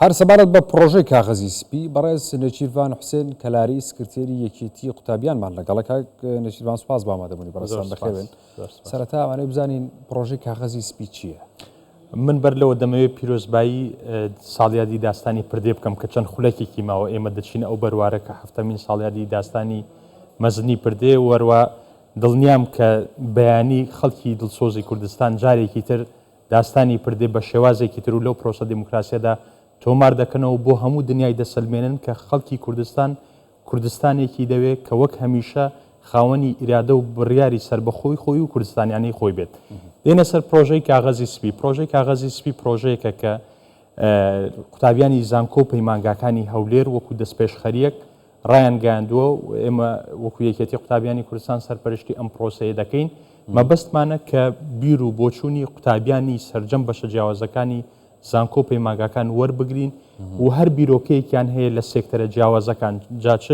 هەر سەبارەت بە پرۆژەی کاغەزی سپی بەڕێز نەچیروان حوسێن کەلاری سکرتێری یەکێتی قوتابیانمان لەگەڵە کاک نەچیروان سوپاس بە ئامادەبوونی بەڕێستان بەخێوێن. سەرەتا ئەوانەی بزانین پرۆژەی کاغەزی سپی چییە؟ من بەر لەوە دەمەوێت پیرۆزبایی ساڵیادی داستانی پردێ بکەم کە چەند خولەکێکی ماوە ئێمە دەچین ئەو بەروارە کە هەفتەمین ساڵیادی داستانی مەزنی پردێ وەروە دڵنیام کە بەیانی خەڵکی دڵسۆزی کوردستان جارێکی تر داستانی پردێ بە شێوازێکی تر و لەو پرۆسە دیموکراسیەدا تۆمار دەکەنەوە بۆ هەموو دنیای دەسەلمێنن کە خەڵکی کوردستانێکی دەوێت کە وەک هەمیشە خاوەنی ئیرادە و بڕیاری سربەخۆی خۆی و کوردستانیانەی خۆی بێت. دێنە سەر پرۆژەی کاغەزی سپی. پرۆژەی کاغەزی سپی پرۆژەیەکە کە قوتابیانی زانکۆ و پەیمانگاکانی هەولێر وەکو دەستپێشخەریەک ڕایان گەیاندووە و ئێمە وەکو یەکێتی قوتابیانی کوردستان سەرپەرشتی ئەم پرۆسەیە دەکەین. مەبەستمانە کە بیر و بۆچوونی قوتابیانی سەرجەم بەشە جیاوازەکانی زانکۆ پەیمانگاکان وەربگرین و هەر بیرۆکەیەکیان هەیە لە سێکتەرە جیاوازەکان جاچ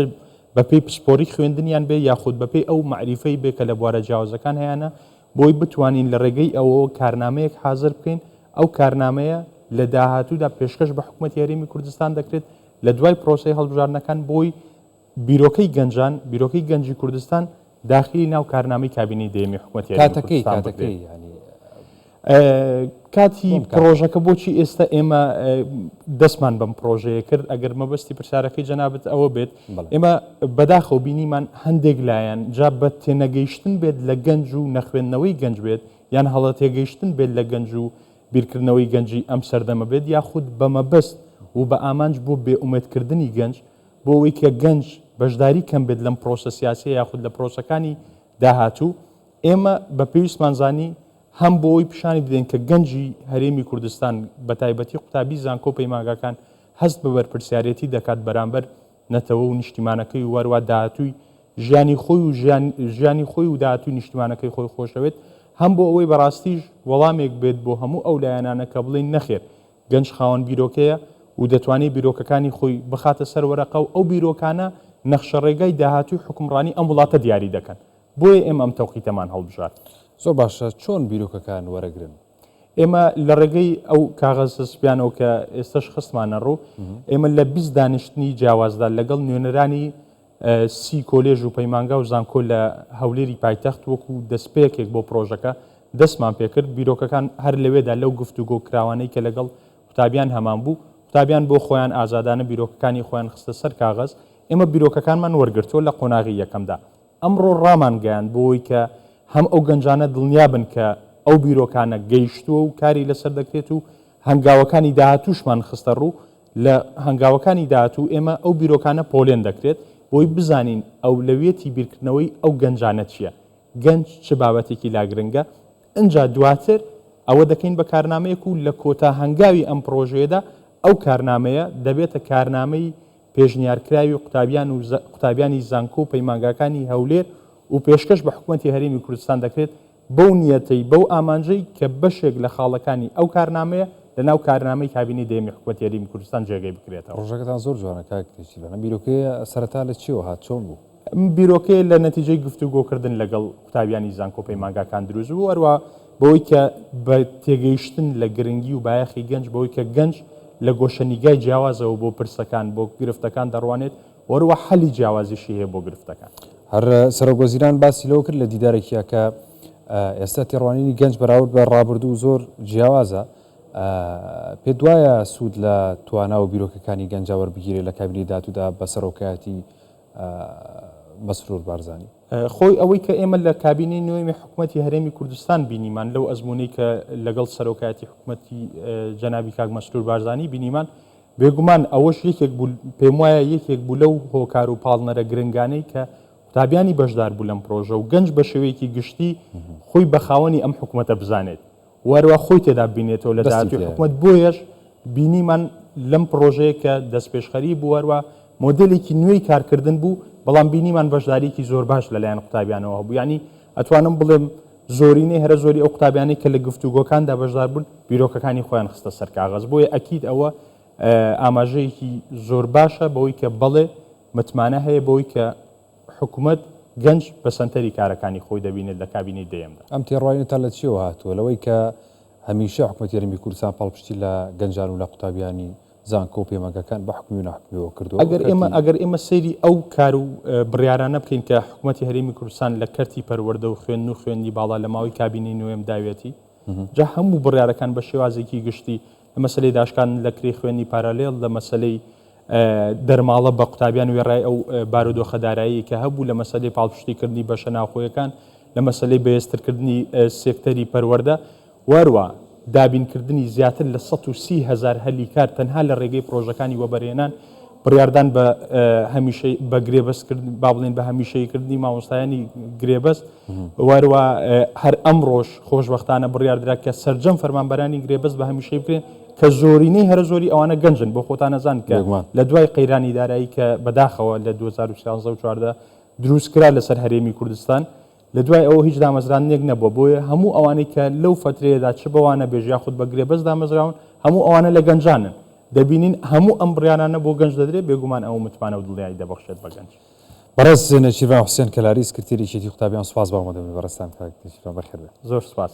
بەپێی پسپۆری خوێندنیان بێ یاخود بەپێی ئەو معریفەی بێ کە لە بوارە جیاوازەکان هەیەە بۆی بتوانین لە ڕێگەی ئەوە کارنامەیەک حازر بکەین. ئەو کارنامەیە لە داهاتوودا پێشکەش بە حکوومەتی هەرێمی کوردستان دەکرێت لە دوای پرۆسەی هەڵبژاردنەکان بۆی بیرۆکەی گەنجان بیرۆکەی گەنجی کوردستان داخلی ناو کارنامەی کابینەی دەیەمی حکوومەتی کاتەکەی کاتی پرۆژەکە بۆچی ئێستا ئێمە دەستمان بەم پرۆژەیە کرد ئەگەر مەبەستی پرسیارەکەی جەنابەت ئەوە بێت ئێمە بەداخەوە بینیمان هەندێک لایەن جا بە تێنەگەیشتن بێت لە گەنج و نەخوێندنەوەی گەنج بێت یان هەڵە تێگەیشتن بێت لە گەنج و بیرکردنەوەی گەنجی ئەم سەردەمە بێت یاخود بە مەبەست و بە ئامانج بۆ بێئومێدکردنی گەنج بۆ ئەوەی کە گەنج بەشداری کەم بێت لەم پرۆسە سیاسی یاخود لە پرۆسەکانی داهاتوو ئێمە بە پێویستمانزانی هەم بۆ ئەوی پیشانی بدەین کە گەنجی هەرێمی کوردستان بە تایبەتی قوتابی زانکۆ پەیمانگاکان هەست بە بەرپرسیارەتی دەکات بەرامبەر نەتەوە و نیشتیمانەکەی و وەروە داهاتووی ژیانی خۆی و داهاتووی نیشتیمانەکەی خۆی خۆشەوێت هەم بۆ ئەوەی بەڕاستیش وەڵامێک بێت بۆ هەموو ئەو لایەنانە کە بڵێن نەخێر گەنج خاوەن بیرۆکەیە و دەتوانێت بیرۆکەکانی خۆی بخاتە سەر وەرەقە و ئەو بیرۆکانە نەخشە ڕێگای داهاتووی حکومڕانی ئەم وڵاتە دیاری دەکەن. بۆیە ئێمە ئەم تەوقیتەمان هەڵبژار. زۆر باشە چۆن بیرۆکەکان وەرەگرن؟ ئێمە لە ڕێگەی ئەو کاغەزە سپیانەوە کە ئێستش خستمانە ڕوو ئێمە لە 20 دانیشتنی جیاوازدا لەگەڵ نوێنەرانی 30 کۆلێژ و پەیمانگا و زانکۆ لە هەولێری پایتەخت وەکو دەستپێکێک بۆ پرۆژەکە دەستمان پێکرد. بیرۆکەکان هەر لەوێدا لەو گفتوگۆ کراوانەی کە لەگەڵ قوتابیان هەمان بوو قوتابیان بۆ خۆیان ئازادانە بیرۆکەکانی خۆیان خستە سەر کاغەز. ئێمە بیرۆکەکانمان وەرگرتووە لە قۆناغی یەکەمدا. ئەمڕۆ ڕامان گەیاند بۆی کە هەم ئەو گەنجانە دڵنیابن کە ئەو بیرۆکانە گەیشتووە و کاری لەسەر دەکرێت و هەنگاوەکانی داهاتووشمان خستە ڕوو لە هەنگاوەکانی داهاتوو ئێمە ئەو بیرۆکانە پۆلێن دەکرێت بۆی بزانین ئەولەویەتی بیرکردنەوەی ئەو گەنجانە چییە، گەنج چ بابەتێکی لاگرنگە. ئەجا دواتر ئەوە دەکەین بە کارنامەیەک و لە کۆتا هەنگاوی ئەم پرۆژەیەدا ئەو کارنامەیە دەبێتە کارنامەی پێشنیارکراوی قوتابیانی زانکۆ و پەیمانگاکانی هەولێر و پێشکەش بە حکوومەتی هەرێمی کوردستان دەکرێت بەو نیەتەی بەو ئامانجەی کە بەشێک لە خاڵەکانی ئەو کارنامەیە لە ناو کارنامەی کابینەی دەیەمی حکوومەتی هەرێمی کوردستان جێگەی بکرێتەوە. ڕۆژەکەتان زۆر جوانە کاک نەچیروان. بیرۆکەیە سەرەتا لە چیەوە هات چۆن بوو؟ بیرۆکەیە لە نەتیجەی گفتوگۆکردن لەگەڵ قوتابیانی زانکۆ پەیمانگاکان دروست بوو وەروە بەوەی کە بە تێگەیشتن لە گرنگی و بایەخی گەنج بەوەی کە گەنج لە گۆشەنیگای جیاوازەوە بۆ پرسەکان بۆ گرفتەکان دەڕوانێت وەروە حەلی جیاوازیشی هەیە بۆ گرفتەکان. هەر سەرۆکوەزیران باسی لەوە کرد لە دیدارێکیە کە ئێستا تێڕوانینی گەنج بەراورد بە ڕابردوو زۆر جیاوازە. پێ دوایە سوود لە توانا و بیرۆکەکانی گەنجا وەربگیرێت لە کابینەی داهاتوودا بە سەرۆکایەتی مەسرور بارزانی؟ خۆی ئەوەی کە ئێمە لە کابینەی نوێمی حکوومەتی هەرێمی کوردستان بینیمان لەو ئەزمونەی کە لەگەڵ سەرۆکایەتی حکوومەتی جەنابی کاک مەسرور بارزانی بینیمان بێگومان ئەوەش یەکێک بوو پێم وایە یەکێک بوو لەو هۆکار و پاڵنەرە گرنگانەی کە قوتابیانی بەشدار بوو لەم پرۆژە و گەنج بە شێوەیەکی گشتی خۆی بە خاوەنی ئەم حکوومەتە بزانێت وەروە خۆی تێدا بینێتەوە لە داهاتووی حکوومەت. بۆیەش بینیمان لەم پرۆژەیە کە دەستپێشخەری بوو وەروە مۆدلێکی نوێی کارکردن بوو بەڵام بینیمان بەشداریکی زۆر باش لەلایەن قوتابیانەوە بوو. یعنی ئەتوانم بڵێم زۆرینەی هەرە زۆری ئەو قوتابیانەی کە لە گفتوگۆکاندا بەشدار بوون بیرۆکەکانی خۆیان خستە سەر کاغەز. بۆیە ئەکید ئەوە ئاماژەیەکی زۆر باشە بەوەی کە بەڵێ متمانە هەیە بەوەی کە حکوومەت گەنج بە سەنتەری کارەکانی خۆی دەبینێت لە کابینەی دەیەمدا. ئەم تێڕوانینتان لە چیەوە هاتووە؟ لەوەی کە هەمیشە حکوومەتی هەرێمی کوردستان پاڵپشتی لە گەنجان و لە قوتابیانی زانکۆ و پەیمانگەکان بە حکمی و ناحکمیەوە کردووە. ئەگەر ئێمە سەیری ئەو کار و بڕیارانە بکەین کە حکوومەتی هەرێمی کوردستان لە کەرتی پەروەردە و خوێن و خوێندی باڵا لە ماوەی کابینی نوێم داوێتی جا هەموو بڕیارەکان بە شێوازێکی گشتی لە مەسلەی داشکان لە کری خوێنی پارالێل لە مەسلەی دەرماڵە بە قوتابیان وێڕای ئەو بارودۆخەدارایی کە هەبوو لە مەسلەی پاڵپشتیکردنی بەشە ناوخۆیەکان لە مەسلەی بەهێزترکردنی سێکتەری پەروەردە وەروە دابینکردنی زیاتر لە 130,000 هەلی کار تەنها لە ڕێگەی پرۆژەکانی وەبەرهێنان بڕاردان بە هەمیشەی بە گرێبەستکرد با بڵێن بە هەمیشەیکردنی مامۆستایانی گرێبەست وەروە هەر ئەم ڕۆژ خۆشبەختانە بڕاردرا کە سەرجەم فەرمانبەرانی گرێبەست بە هەمیشەی بکرێن کە زۆرینەی هەرە زۆری ئەوانە گەنجن بۆ خۆتان نەزان کە لە دوای قەیرانی دارایی کە بەداخەوە لە 2014 دروستکرا لەسەر هەرێمی کوردستان لە دوای ئەوە هیچ دامەزرانێک نەبووە بۆیە هەموو ئەوانەی کە لەو فترەیەدا چ بەوانە بێژیا خودت بە گرێبەست دامەزراون هەموو ئەوانە لە گەنجانن دەبینین هەموو ئەم بڕیانانە بۆ گەنج دەدرێت بێگومان ئەو متمانە و دڵیایی دەبەخشێت بە گەنج. بەڕێز نەچیروان حوسێن کەلاری سکرتێری یەکێتی قوتابیان سوپاس بەڵێن بەڕێستان کاک نەچیروان بەخێر بێت. زۆر سوپاس.